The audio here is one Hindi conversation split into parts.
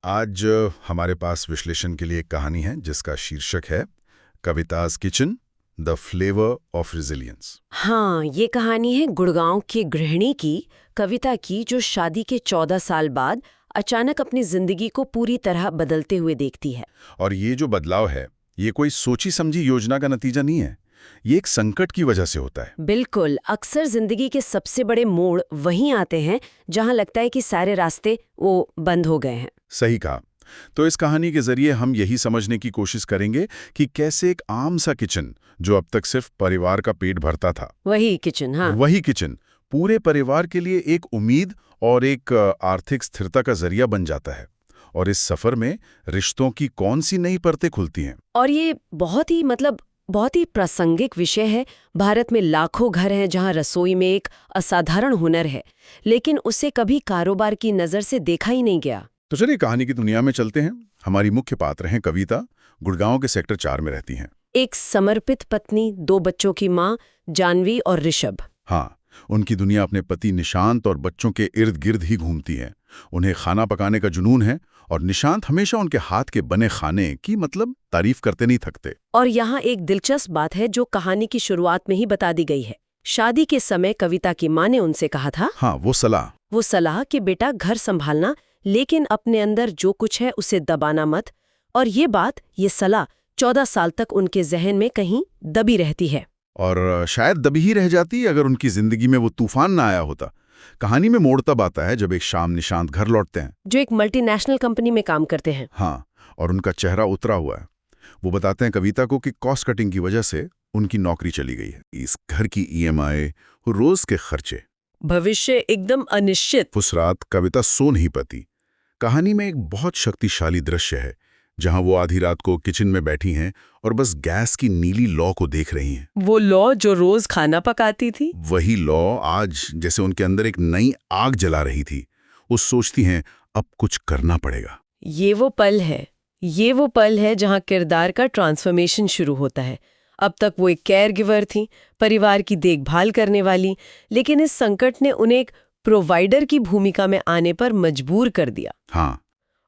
आज हमारे पास विश्लेषण के लिए एक कहानी है जिसका शीर्षक है Kavita's kitchen the flavour of resilience. हाँ, ये कहानी है गुड़गांव की गृहिणी की, कविता की, जो शादी के 14 साल बाद अचानक अपनी जिंदगी को पूरी तरह बदलते हुए देखती है। और ये जो बदलाव है, ये कोई सोची समझी योजना का नतीजा नहीं है। ये एक संकट की वजह से होता है। बिल्कुल, अक्सर जिंदगी के सबसे बड़े मोड़ वहीं आते हैं जहां लगता है कि सारे रास्ते वो बंद हो गए हैं। सही कहा। तो इस कहानी के जरिए हम यही समझने की कोशिश करेंगे कि कैसे एक आम सा किचन, जो अब तक सिर्फ परिवार का पेट भरता था, वही किचन, हाँ, वही किचन पूरे परिवार के लिए एक उम्मीद और एक आर्थिक स्थिरता का जरिया बन जाता है। और इस सफर में रिश्तों की कौन सी नई परतें खुलती हैं। और ये बहुत ही प्रासंगिक विषय है। भारत में लाखों घर हैं जहां रसोई में एक असाधारण हुनर है, लेकिन उसे कभी कारोबार की नज़र से देखा ही नहीं गया। तो चलिए कहानी की दुनिया में चलते हैं। हमारी मुख्य पात्र हैं कविता, गुड़गांव के सेक्टर 4 में रहती हैं। एक समर्पित पत्नी, 2 बच्चों की माँ, जानवी और ऋषभ। हाँ, उनकी दुनिया अपने पति निशांत और बच्चों के इर्द गिर्द ही घूमती है। उन्हें खाना पकाने का जुनून है और निशांत हमेशा उनके हाथ के बने खाने की तारीफ करते नहीं थकते। और यहाँ एक दिलचस्प बात है जो कहानी की शुरुआत में ही बता दी गई है। शादी के समय कविता की माँ ने उनसे कहा था, हाँ, वो सलाह कि बेटा घर संभालना, लेकिन अपने अंदर जो कुछ है उसे दबाना मत। और ये सलाह 14 साल तक उनके जहन में कहीं दबी रहती है। और शायद दबी ही रह जाती अगर उनकी जिंदगी में वो तूफान ना आया होता। कहानी में मोड़ तब आता है जब एक शाम निशांत घर लौटते हैं, जो एक मल्टीनेशनल कंपनी में काम करते हैं। हाँ, और उनका चेहरा उतरा हुआ है। वो बताते हैं कविता को कि कॉस्ट कटिंग की वजह से उनकी नौकरी चली गई है। इस घर की ईएमआई, रोज के खर्चे, भविष्य एकदम अनिश्चित। उस रात कविता सो नहीं पाती। कहानी में एक बहुत शक्तिशाली दृश्य है जहां वो आधी रात को किचन में बैठी हैं और बस गैस की नीली लौ को देख रही हैं। वो लौ जो रोज खाना पकाती थी, वही लौ आज जैसे उनके अंदर एक नई आग जला रही थी। वो सोचती हैं अब कुछ करना पड़ेगा। ये वो पल है जहां किरदार का ट्रांसफॉर्मेशन शुरू होता है। अब तक वो एक केयर गिवर थी, परिवार की देखभाल करने वाली, लेकिन इस संकट ने उन्हें एक प्रोवाइडर की भूमिका में आने पर मजबूर कर दिया। हाँ,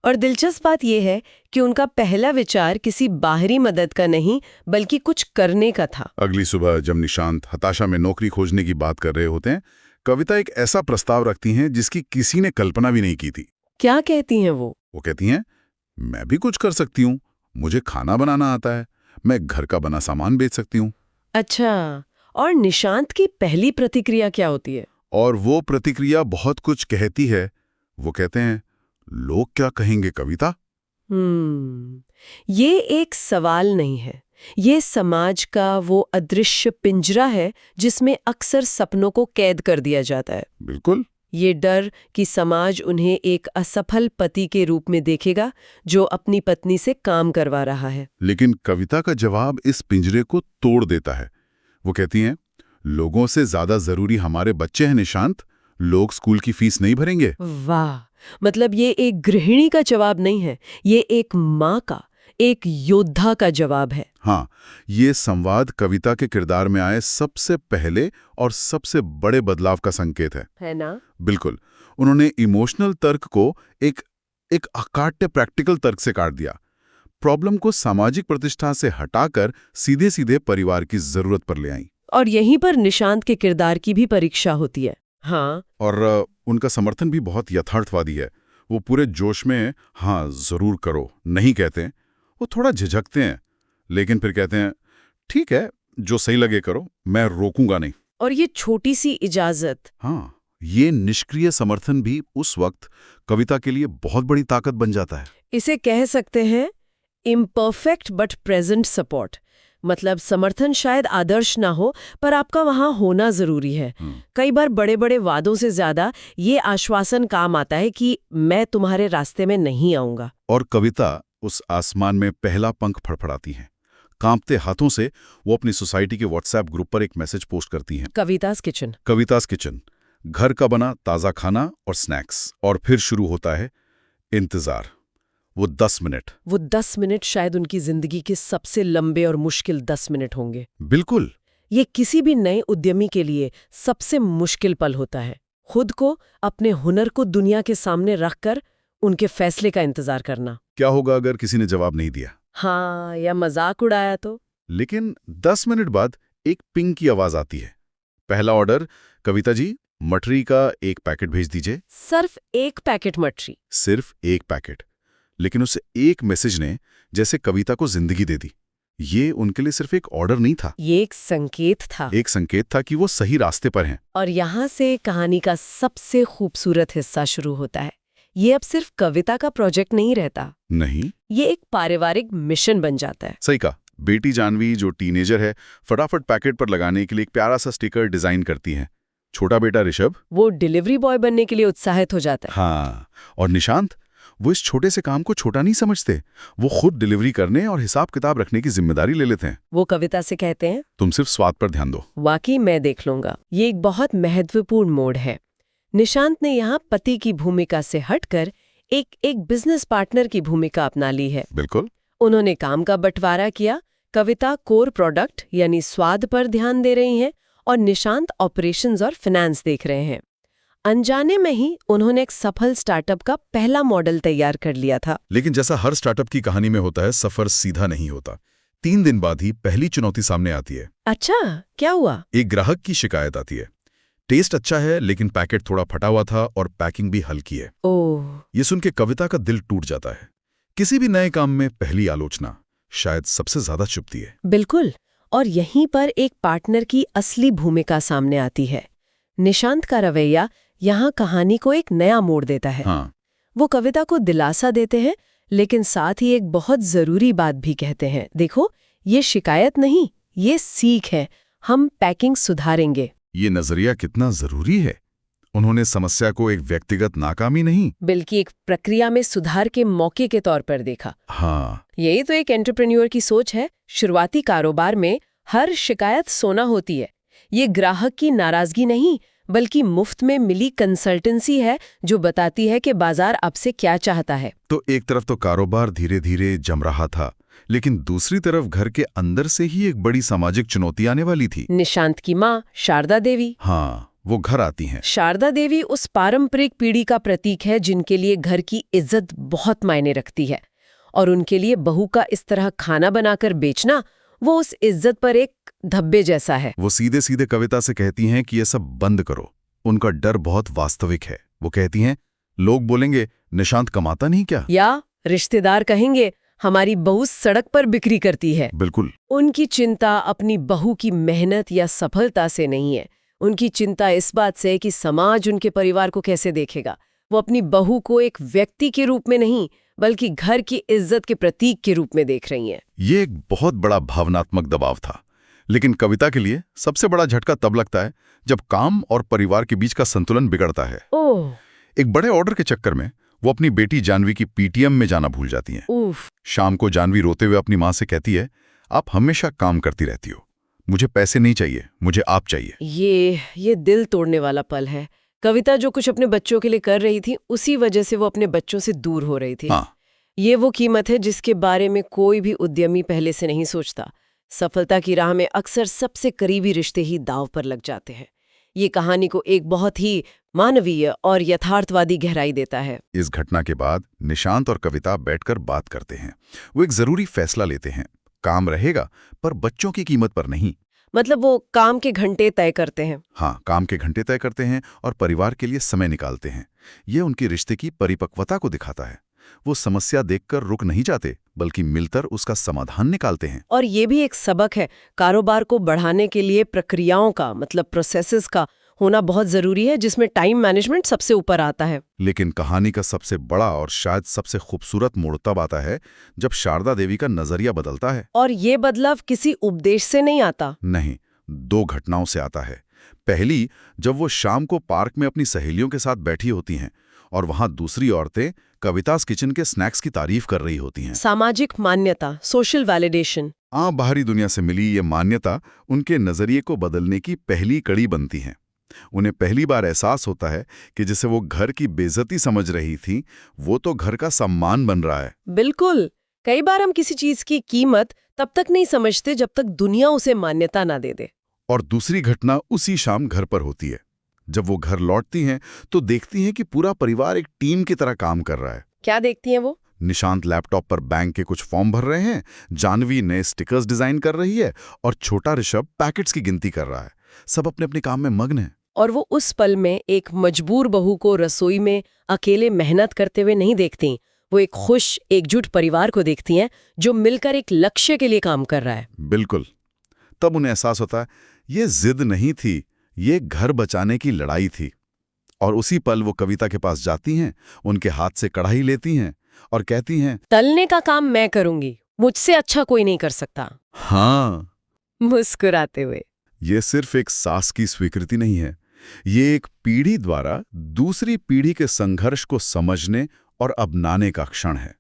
और दिलचस्प बात यह है कि उनका पहला विचार किसी बाहरी मदद का नहीं, बल्कि कुछ करने का था। अगली सुबह जब निशांत हताशा में नौकरी खोजने की बात कर रहे होते हैं, कविता एक ऐसा प्रस्ताव रखती हैं जिसकी किसी ने कल्पना भी नहीं की थी। क्या कहती हैं वो? वो कहती हैं, मैं भी कुछ कर सकती हूँ, मुझे खाना बनाना आता है, मैं घर का बना सामान बेच सकती हूँ। अच्छा, और निशांत की पहली प्रतिक्रिया क्या होती है? और वो प्रतिक्रिया बहुत कुछ कहती है। वो कहते हैं, लोग क्या कहेंगे कविता? ये एक सवाल नहीं है, ये समाज का वो अदृश्य पिंजरा है जिसमें अक्सर सपनों को कैद कर दिया जाता है। बिल्कुल। ये डर कि समाज उन्हें एक असफल पति के रूप में देखेगा जो अपनी पत्नी से काम करवा रहा है। लेकिन कविता का जवाब इस पिंजरे को तोड़ देता है। वो कहती हैं, लोगों से ज्यादा जरूरी हमारे बच्चे हैं निशांत। लोग स्कूल की फीस नहीं भरेंगे। वाह, मतलब ये एक गृहिणी का जवाब नहीं है, ये एक माँ का, एक योद्धा का जवाब है। हाँ, ये संवाद कविता के किरदार में आए सबसे पहले और सबसे बड़े बदलाव का संकेत है ना? बिल्कुल। उन्होंने इमोशनल तर्क को एक अकाट्य प्रैक्टिकल तर्क से काट दिया। प्रॉब्लम को सामाजिक प्रतिष्ठा से हटाकर सीधे सीधे परिवार की जरूरत पर ले आई। और यहीं पर निशांत के किरदार की भी परीक्षा होती है। हाँ, और उनका समर्थन भी बहुत यथार्थवादी है। वो पूरे जोश में हाँ जरूर करो नहीं कहते। वो थोड़ा झिझकते हैं, लेकिन फिर कहते हैं, ठीक है, जो सही लगे करो, मैं रोकूंगा नहीं। और ये छोटी सी इजाजत, हाँ, ये निष्क्रिय समर्थन भी उस वक्त कविता के लिए बहुत बड़ी ताकत बन जाता है। इसे कह सकते हैं इम्परफेक्ट बट प्रेजेंट सपोर्ट। मतलब समर्थन शायद आदर्श ना हो, पर आपका वहां होना जरूरी है। कई बार बड़े बड़े वादों से ज्यादा ये आश्वासन काम आता है कि मैं तुम्हारे रास्ते में नहीं आऊंगा। और कविता उस आसमान में पहला पंख फड़फड़ाती हैं। कांपते हाथों से वो अपनी सोसाइटी के व्हाट्सएप ग्रुप पर एक मैसेज पोस्ट करती हैं, कविताज़ किचन, घर का बना ताज़ा खाना और स्नैक्स। और फिर शुरू होता है इंतजार। वो 10 मिनट शायद उनकी जिंदगी के सबसे लंबे और मुश्किल 10 मिनट होंगे। बिल्कुल। ये किसी भी नए उद्यमी के लिए सबसे मुश्किल पल होता है। खुद को, अपने हुनर को दुनिया के सामने रखकर उनके फैसले का इंतजार करना। क्या होगा अगर किसी ने जवाब नहीं दिया? हाँ, या मजाक उड़ाया तो? लेकिन 10 मिनट बाद एक पिंग की आवाज आती है। पहला ऑर्डर, कविता जी मठरी का 1 पैकेट भेज दीजिए। सिर्फ 1 पैकेट मठरी? सिर्फ 1 पैकेट। लेकिन उस एक मैसेज ने जैसे कविता को जिंदगी दे दी। ये उनके लिए सिर्फ एक ऑर्डर नहीं था, ये एक संकेत था। एक संकेत था कि वो सही रास्ते पर हैं। और यहाँ से कहानी का सबसे खूबसूरत हिस्सा शुरू होता है। ये अब सिर्फ कविता का प्रोजेक्ट नहीं रहता, नहीं, ये एक पारिवारिक मिशन बन जाता है। सही कहा। बेटी जानवी जो टीनेजर है, फटाफट पैकेट पर लगाने के लिए एक प्यारा सा स्टिकर डिजाइन करती है। छोटा बेटा ऋषभ, वो डिलीवरी बॉय बनने के लिए उत्साहित हो जाता है। हाँ, और निशांत, वो इस छोटे से काम को छोटा नहीं समझते। वो खुद डिलीवरी करने और हिसाब किताब रखने की जिम्मेदारी ले लेते हैं। वो कविता से कहते हैं, तुम सिर्फ स्वाद पर ध्यान दो। वाकई मैं देख लूंगा। ये एक बहुत महत्वपूर्ण मोड़ है। निशांत ने यहाँ पति की भूमिका से हटकर एक बिजनेस पार्टनर की भूमिका अपना ली है। बिल्कुल। उन्होंने काम का बंटवारा किया। कविता कोर प्रोडक्ट यानी स्वाद पर ध्यान दे रही हैं और निशांत ऑपरेशंस और फाइनेंस देख रहे हैं। अनजाने में ही उन्होंने एक सफल स्टार्टअप का पहला मॉडल तैयार कर लिया था। लेकिन जैसा हर स्टार्टअप की कहानी में होता है, सफर सीधा नहीं होता। 3 दिन बाद ही पहली चुनौती सामने आती है। अच्छा, क्या हुआ? एक ग्राहक की शिकायत आती है। टेस्ट अच्छा है लेकिन पैकेट थोड़ा फटा हुआ था और पैकिंग भी हल्की है। ओह। ये सुन के कविता का दिल टूट जाता है। किसी भी नए काम में पहली आलोचना शायद सबसे ज्यादा चुभती है। बिल्कुल। और यहीं पर एक पार्टनर की असली भूमिका सामने आती है। निशांत का रवैया यहाँ कहानी को एक नया मोड़ देता है। हाँ। वो कविता को दिलासा देते हैं, लेकिन साथ ही एक बहुत जरूरी बात भी कहते हैं। देखो, ये शिकायत नहीं, ये सीख है। हम पैकिंग सुधारेंगे। ये नजरिया कितना जरूरी है। उन्होंने समस्या को एक व्यक्तिगत नाकामी नहीं, बल्कि एक प्रक्रिया में सुधार के मौके के तौर पर देखा। हाँ, यही तो एक एंटरप्रेन्योर की सोच है। शुरुआती कारोबार में हर शिकायत सोना होती है। ये ग्राहक की नाराजगी नहीं, बल्कि मुफ्त में मिली कंसल्टेंसी है जो बताती है कि बाजार आपसे क्या चाहता है। तो एक तरफ तो कारोबार धीरे धीरे जम रहा था, लेकिन दूसरी तरफ घर के अंदर से ही एक बड़ी सामाजिक चुनौती आने वाली थी। निशांत की माँ शारदा देवी। हाँ, वो घर आती हैं। शारदा देवी उस पारंपरिक पीढ़ी का प्रतीक है जिनके लिए घर की इज्जत बहुत मायने रखती है, और उनके लिए बहू का इस तरह खाना बनाकर बेचना, वो उस इज्जत पर एक धब्बे जैसा है। वो सीधे सीधे कविता से कहती हैं कि ये सब बंद करो। उनका डर बहुत वास्तविक है। वो कहती हैं, लोग बोलेंगे निशांत कमाता नहीं क्या, या रिश्तेदार कहेंगे हमारी बहू सड़क पर बिक्री करती है। बिल्कुल। उनकी चिंता अपनी बहू की मेहनत या सफलता से नहीं है। उनकी चिंता इस बात से है कि समाज उनके परिवार को कैसे देखेगा। वो अपनी बहू को एक व्यक्ति के रूप में नहीं, बल्कि घर की इज्जत के प्रतीक के रूप में देख रही हैं। ये एक बहुत बड़ा भावनात्मक दबाव था। लेकिन कविता के लिए सबसे बड़ा झटका तब लगता है जब काम और परिवार के बीच का संतुलन बिगड़ता है। ओह। एक बड़े ऑर्डर के चक्कर में वो अपनी बेटी जानवी की पीटीएम में जाना भूल जाती हैं। उफ। शाम को जानवी रोते हुए अपनी माँ से कहती है, आप हमेशा काम करती रहती हो, मुझे पैसे नहीं चाहिए, मुझे आप चाहिए। ये दिल तोड़ने वाला पल है। कविता जो कुछ अपने बच्चों के लिए कर रही थी, उसी वजह से वो अपने बच्चों से दूर हो रही थी। हाँ। ये वो कीमत है जिसके बारे में कोई भी उद्यमी पहले से नहीं सोचता। सफलता की राह में अक्सर सबसे करीबी रिश्ते ही दांव पर लग जाते हैं। ये कहानी को एक बहुत ही मानवीय और यथार्थवादी गहराई देता है। इस घटना के बाद निशांत और कविता बैठकर बात करते हैं। वो एक जरूरी फैसला लेते हैं, काम रहेगा पर बच्चों की कीमत पर नहीं। मतलब वो काम के घंटे तय करते हैं। हाँ, काम के घंटे तय करते हैं और परिवार के लिए समय निकालते हैं। ये उनके रिश्ते की परिपक्वता को दिखाता है। वो समस्या देखकर रुक नहीं जाते, बल्कि मिलकर उसका समाधान निकालते हैं। और ये भी एक सबक है, कारोबार को बढ़ाने के लिए प्रक्रियाओं का, मतलब प्रोसेसेस का होना बहुत जरूरी है, जिसमें टाइम मैनेजमेंट सबसे ऊपर आता है। लेकिन कहानी का सबसे बड़ा और शायद सबसे खूबसूरत मोड़ तब आता है जब शारदा देवी का नजरिया बदलता है। और ये बदलाव किसी उपदेश से नहीं आता। नहीं, 2 घटनाओं से आता है। पहली, जब वो शाम को पार्क में अपनी सहेलियों के साथ बैठी होती हैं और वहां दूसरी औरतें कवितास किचन के स्नैक्स की तारीफ कर रही होती हैं। सामाजिक मान्यता, सोशल वैलिडेशन। बाहरी दुनिया से मिली ये मान्यता उनके नजरिए को बदलने की पहली कड़ी बनती है। उन्हें पहली बार एहसास होता है कि जिसे वो घर की बेइज्जती समझ रही थी, वो तो घर का सम्मान बन रहा है। बिल्कुल। कई बार हम किसी चीज की कीमत तब तक नहीं समझते जब तक दुनिया उसे मान्यता ना दे दे। और दूसरी घटना उसी शाम घर पर होती है। जब वो घर लौटती हैं तो देखती हैं कि पूरा परिवार एक टीम की तरह काम कर रहा है। क्या देखती हैं वो? निशांत लैपटॉप पर बैंक के कुछ फॉर्म भर रहे हैं, जानवी नए स्टिकर्स डिजाइन कर रही है और छोटा ऋषभ पैकेट्स की गिनती कर रहा है। सब अपने अपने काम में मग्न हैं। और वो उस पल में एक मजबूर बहू को रसोई में अकेले मेहनत करते हुए नहीं देखती। वो एक खुश, एकजुट परिवार को देखती हैं जो मिलकर एक लक्ष्य के लिए काम कर रहा है। बिल्कुल। तब उन्हें एहसास होता है ये जिद नहीं थी, ये घर बचाने की लड़ाई थी। और उसी पल वो कविता के पास जाती हैं, उनके हाथ से कढ़ाई लेती हैं और कहती हैं, तलने का काम मैं करूंगी, मुझसे अच्छा कोई नहीं कर सकता। हाँ। मुस्कुराते हुए। ये सिर्फ एक सास की स्वीकृति नहीं है, ये एक पीढ़ी द्वारा दूसरी पीढ़ी के संघर्ष को समझने और अपनाने का क्षण है।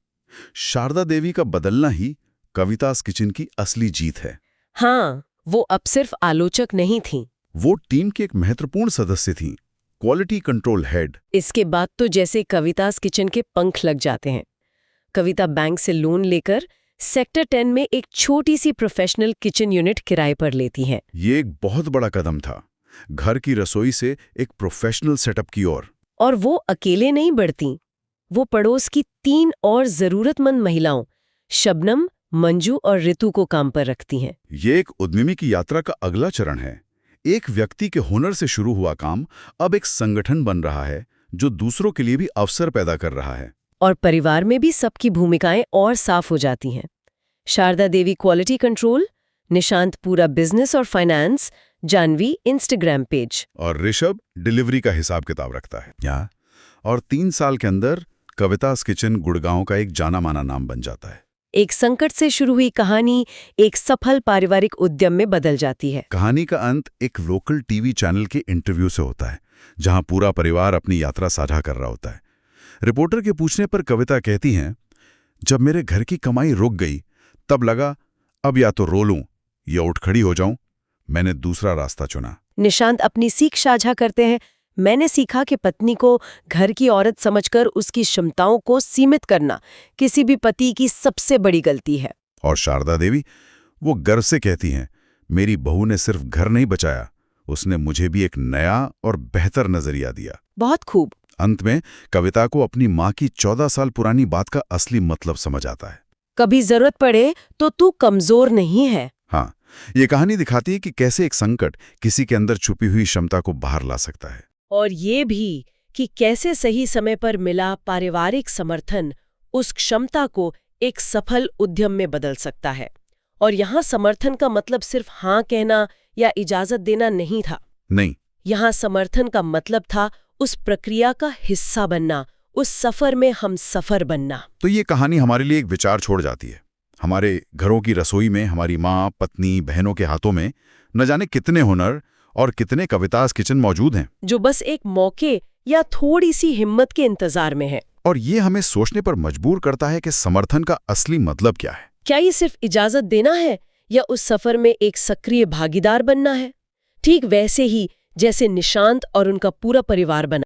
शारदा देवी का बदलना ही कविता's किचन की असली जीत है। हाँ, वो अब सिर्फ आलोचक नहीं थीं। वो टीम की एक महत्वपूर्ण सदस्य थीं, क्वालिटी कंट्रोल हेड। इसके बाद तो जैसे कविता's किचन के पंख लग जाते हैं। कविता बैंक से लोन लेकर सेक्टर 10 में एक छोटी सी प्रोफेशनल किचन यूनिट किराए पर लेती हैं। ये एक बहुत बड़ा कदम था, घर की रसोई से एक प्रोफेशनल सेटअप की ओर। और वो अकेले नहीं बढ़ती, वो पड़ोस की 3 और जरूरतमंद महिलाओं शबनम, मंजू और ऋतु को काम पर रखती हैं। ये एक उद्यमी की यात्रा का अगला चरण है। एक व्यक्ति के हुनर से शुरू हुआ काम अब एक संगठन बन रहा है जो दूसरों के लिए भी अवसर पैदा कर रहा है। और परिवार में भी सबकी भूमिकाएं और साफ हो जाती हैं। शारदा देवी क्वालिटी कंट्रोल, निशांत पूरा बिजनेस और फाइनेंस, जानवी इंस्टाग्राम पेज और ऋषभ डिलीवरी का हिसाब किताब रखता है। और 3 साल के अंदर कविता's किचन गुड़गांव का एक जाना माना नाम बन जाता है। एक संकट से शुरू हुई कहानी एक सफल पारिवारिक उद्यम में बदल जाती है। कहानी का अंत एक लोकल टीवी चैनल के इंटरव्यू से होता है, जहां पूरा परिवार अपनी यात्रा साझा कर रहा होता है। रिपोर्टर के पूछने पर कविता कहती हैं, जब मेरे घर की कमाई रुक गई तब लगा अब या तो रो लूं या उठ खड़ी हो जाऊं। मैंने दूसरा रास्ता चुना। निशांत अपनी सीख साझा करते हैं, मैंने सीखा कि पत्नी को घर की औरत समझकर उसकी क्षमताओं को सीमित करना किसी भी पति की सबसे बड़ी गलती है। और शारदा देवी वो गर्व से कहती हैं, मेरी बहू ने सिर्फ घर नहीं बचाया, उसने मुझे भी एक नया और बेहतर नजरिया दिया। बहुत खूब। अंत में कविता को अपनी माँ की 14 साल पुरानी बात का असली मतलब समझ आता है। कभी जरूरत पड़े तो तू कमजोर नहीं है। हाँ, ये कहानी दिखाती है कि कैसे एक संकट किसी के अंदर छुपी हुई क्षमता को बाहर ला सकता है। और ये भी कि कैसे सही समय पर मिला पारिवारिक समर्थन उस क्षमता को एक सफल उद्यम में बदल सकता है। और यहाँ समर्थन का मतलब सिर्फ हाँ कहना या इजाजत देना नहीं था। नहीं, यहाँ समर्थन का मतलब था उस प्रक्रिया का हिस्सा बनना, उस सफर में हम सफर बनना। तो ये कहानी हमारे लिए एक विचार छोड़ जाती है। हमारे घरों की रसोई में हमारी माँ, पत्नी, बहनों के हाथों में न जाने कितने हुनर और कितने कविता's किचन मौजूद हैं, जो बस एक मौके या थोड़ी सी हिम्मत के इंतजार में है। और ये हमें सोचने पर मजबूर करता है कि समर्थन का असली मतलब क्या है। क्या ये सिर्फ इजाजत देना है या उस सफर में एक सक्रिय भागीदार बनना है? ठीक वैसे ही जैसे निशांत और उनका पूरा परिवार बना।